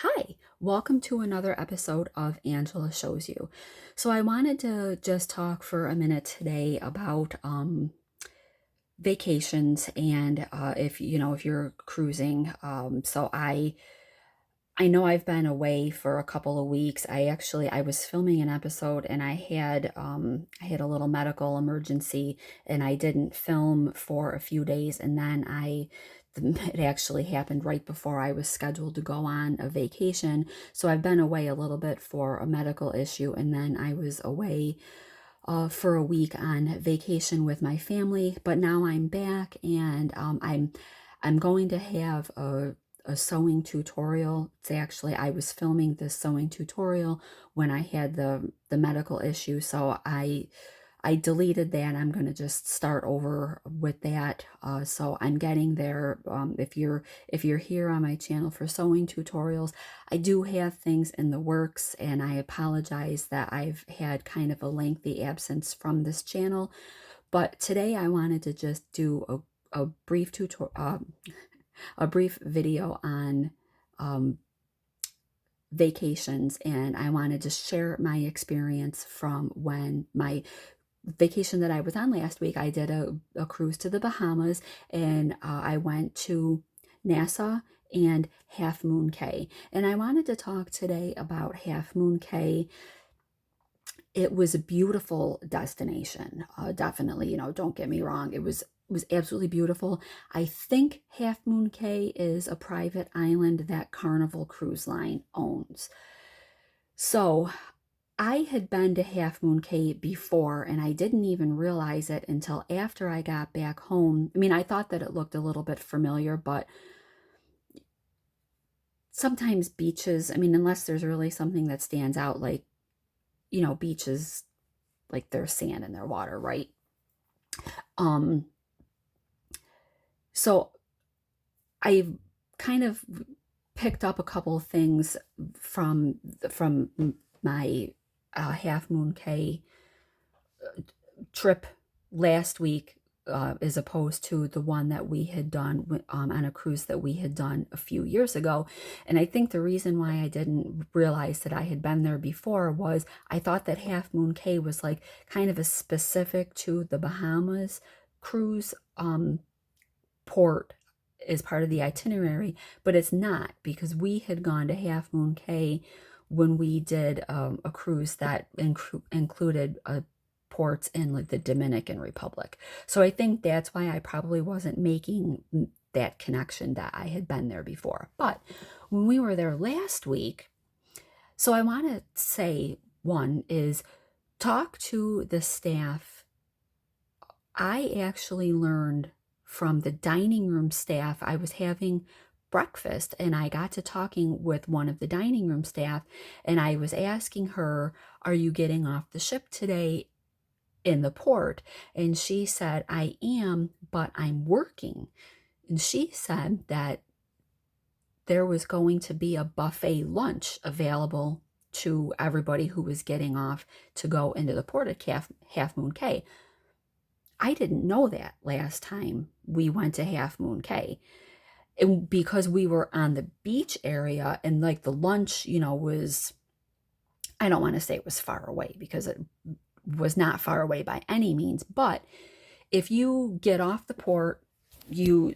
Hi, welcome to another episode of Angela Shows You. So I wanted to just talk for a minute today about vacations and if you're cruising. I know I've been away for a couple of weeks. I was filming an episode and I had a little medical emergency and I didn't film for a few days, and then it actually happened right before I was scheduled to go on a vacation. So I've been away a little bit for a medical issue, and then I was away for a week on vacation with my family. But now I'm back, and I'm going to have a sewing tutorial. I was filming this sewing tutorial when I had the medical issue, so I deleted that. I'm going to just start over with that. So I'm getting there. If you're here on my channel for sewing tutorials, I do have things in the works, and I apologize that I've had kind of a lengthy absence from this channel. But today I wanted to just do a brief a brief video on vacations, and I wanted to share my experience from when my vacation that I was on last week. I did a cruise to the Bahamas, and I went to Nassau and Half Moon Cay. And I wanted to talk today about Half Moon Cay. It was a beautiful destination. Definitely, don't get me wrong. It was absolutely beautiful. I think Half Moon Cay is a private island that Carnival Cruise Line owns. So I had been to Half Moon Cay before, and I didn't even realize it until after I got back home. I mean, I thought that it looked a little bit familiar, but sometimes beaches, I mean, unless there's really something that stands out, like, beaches, like there's sand in their water, right? Um, so I kind of picked up a couple of things from my Half Moon Cay trip last week, as opposed to the one that we had done on a cruise that we had done a few years ago. And I think the reason why I didn't realize that I had been there before was I thought that Half Moon Cay was like kind of a specific to the Bahamas cruise port as part of the itinerary, but it's not, because we had gone to Half Moon Cay when we did a cruise that included ports in like the Dominican Republic. So I think that's why I probably wasn't making that connection that I had been there before. But when we were there last week, so I want to say, one is, talk to the staff. I actually learned from the dining room staff. I was having breakfast and I got to talking with one of the dining room staff, and I was asking her, "Are you getting off the ship today in the port?" And she said, "I am, but I'm working." And she said that there was going to be a buffet lunch available to everybody who was getting off to go into the port at Half Moon Cay. I didn't know that last time we went to Half Moon Cay. And because we were on the beach area, and like the lunch, was, I don't want to say it was far away, because it was not far away by any means. But if you get off the port, you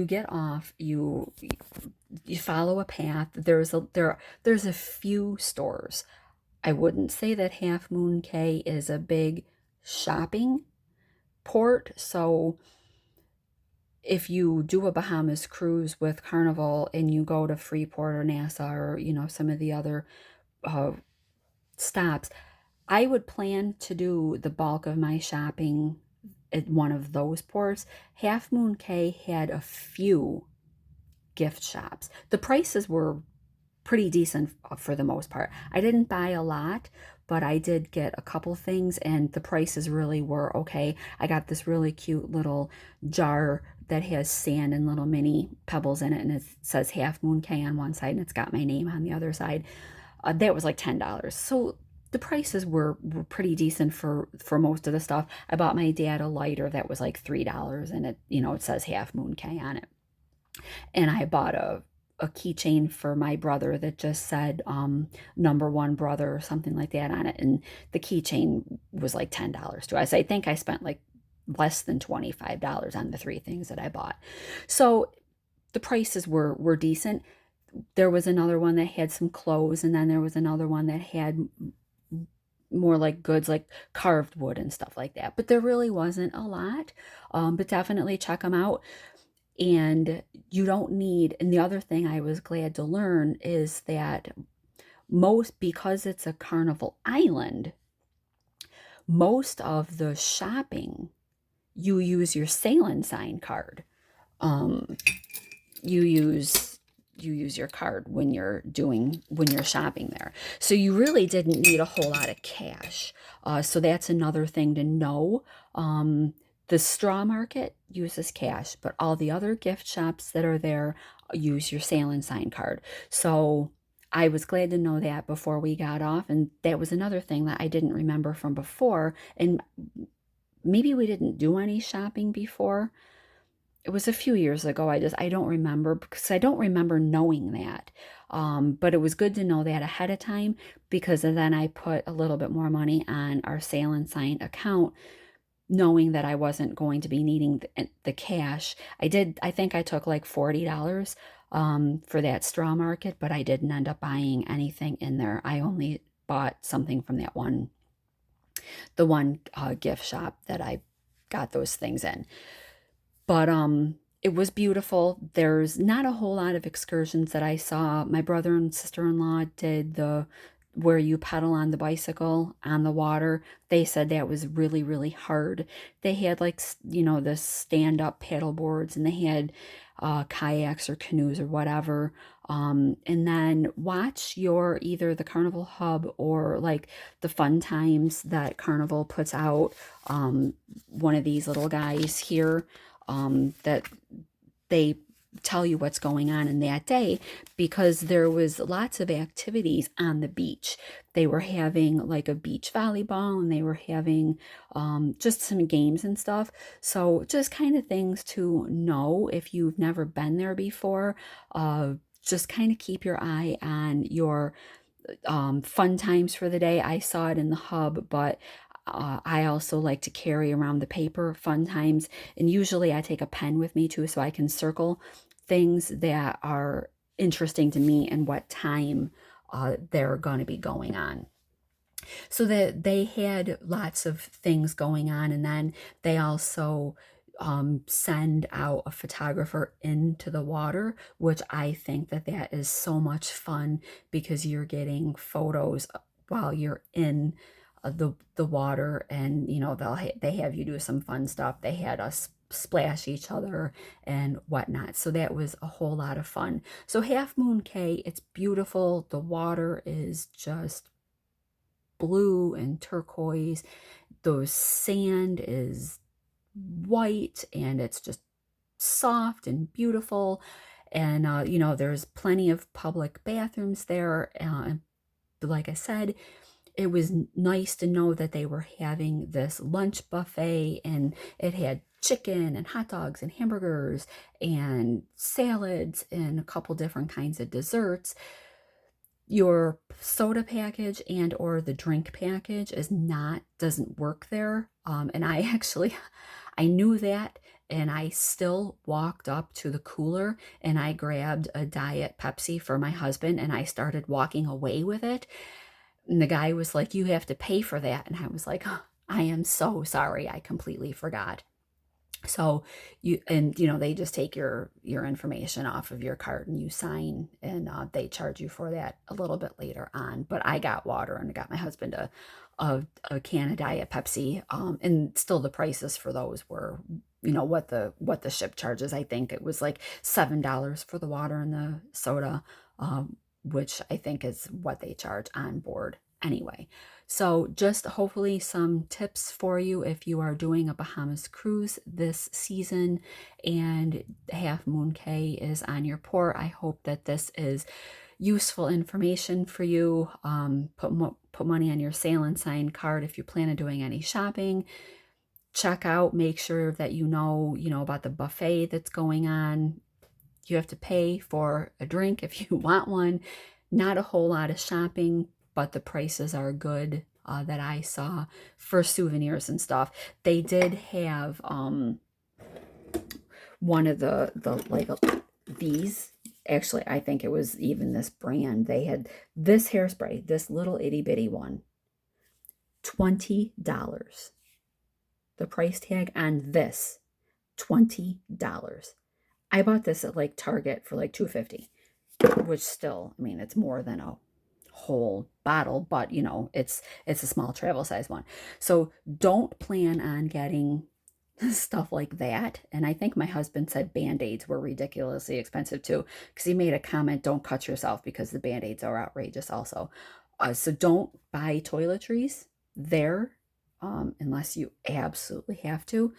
get off, you follow a path. There's a few stores. I wouldn't say that Half Moon Cay is a big shopping port. So if you do a Bahamas cruise with Carnival and you go to Freeport or Nassau or, some of the other uh, stops, I would plan to do the bulk of my shopping at one of those ports. Half Moon Cay had a few gift shops. The prices were pretty decent for the most part. I didn't buy a lot, but I did get a couple things, and the prices really were okay. I got this really cute little jar that has sand and little mini pebbles in it, and it says Half Moon Cay on one side, and it's got my name on the other side. That was like $10. So the prices were pretty decent for most of the stuff. I bought my dad a lighter that was like $3, and it says Half Moon Cay on it. And I bought a keychain for my brother that just said number one brother or something like that on it. And the keychain was like $10 too. I think I spent like less than $25 on the three things that I bought. So the prices were decent. There was another one that had some clothes, and then there was another one that had more like goods like carved wood and stuff like that. But there really wasn't a lot. But definitely check them out. And you don't need, and the other thing I was glad to learn is that because it's a carnival island, most of the shopping, you use your sail and sign card. Um, you use your card when you're shopping there. So you really didn't need a whole lot of cash. So that's another thing to know. The straw market uses cash, but all the other gift shops that are there use your sail and sign card. So I was glad to know that before we got off, and that was another thing that I didn't remember from before. And maybe we didn't do any shopping before. It was a few years ago. I don't remember because I don't remember knowing that. But it was good to know that ahead of time, because then I put a little bit more money on our Sail and Sign account, knowing that I wasn't going to be needing the cash. I think I took like $40 for that straw market, but I didn't end up buying anything in there. I only bought something from the one gift shop that I got those things in. But it was beautiful. There's not a whole lot of excursions that I saw. My brother and sister-in-law did the where you pedal on the bicycle on the water. They said that was really, really hard. They had like, the stand-up paddle boards, and they had kayaks or canoes or whatever. And then watch either the Carnival Hub or like the fun times that Carnival puts out. One of these little guys here, that they tell you what's going on in that day, because there was lots of activities on the beach. They were having like a beach volleyball, and they were having just some games and stuff. So just kind of things to know if you've never been there before. Just kind of keep your eye on your fun times for the day. I saw it in the hub, but I also like to carry around the paper fun times, and usually I take a pen with me too, so I can circle things that are interesting to me and what time they're going to be going on. So that they had lots of things going on, and then they also send out a photographer into the water, which I think that is so much fun, because you're getting photos while you're in the water. And they have you do some fun stuff. They had us splash each other and whatnot. So that was a whole lot of fun. So Half Moon Cay, it's beautiful. The water is just blue and turquoise. The sand is white, and it's just soft and beautiful. And there's plenty of public bathrooms there. Like I said, it was nice to know that they were having this lunch buffet, and it had chicken and hot dogs and hamburgers and salads and a couple different kinds of desserts. Your soda package and or the drink package doesn't work there. And I knew that, and I still walked up to the cooler, and I grabbed a Diet Pepsi for my husband, and I started walking away with it. And the guy was like, "You have to pay for that." And I was like, "Oh, I am so sorry. I completely forgot." So they just take your information off of your card, and you sign, and they charge you for that a little bit later on. But I got water, and I got my husband a can of Diet Pepsi. And still the prices for those were, what the ship charges. I think it was like $7 for the water and the soda, which I think is what they charge on board anyway. So just hopefully some tips for you if you are doing a Bahamas cruise this season and Half Moon Cay is on your port. I hope that this is useful information for you. Put money on your Sail and Sign card if you plan on doing any shopping. Check out, make sure that you know about the buffet that's going on. You have to pay for a drink if you want one. Not a whole lot of shopping, but the prices are good that I saw for souvenirs and stuff. They did have one of the like these. Actually, I think it was even this brand. They had this hairspray, this little itty bitty one, $20. The price tag on this, $20. I bought this at like Target for like $2.50, which still, I mean, it's more than a whole bottle, but you know, it's a small travel size one. So don't plan on getting stuff like that. And I think my husband said Band-Aids were ridiculously expensive too, because he made a comment, don't cut yourself because the Band-Aids are outrageous also. So don't buy toiletries there unless you absolutely have to,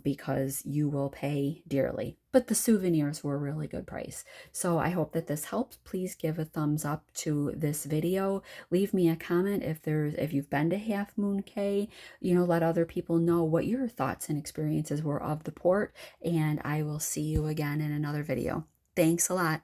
because you will pay dearly. But the souvenirs were a really good price. So I hope that this helps. Please give a thumbs up to this video. Leave me a comment if you've been to Half Moon Cay. You know, let other people know what your thoughts and experiences were of the port. And I will see you again in another video. Thanks a lot.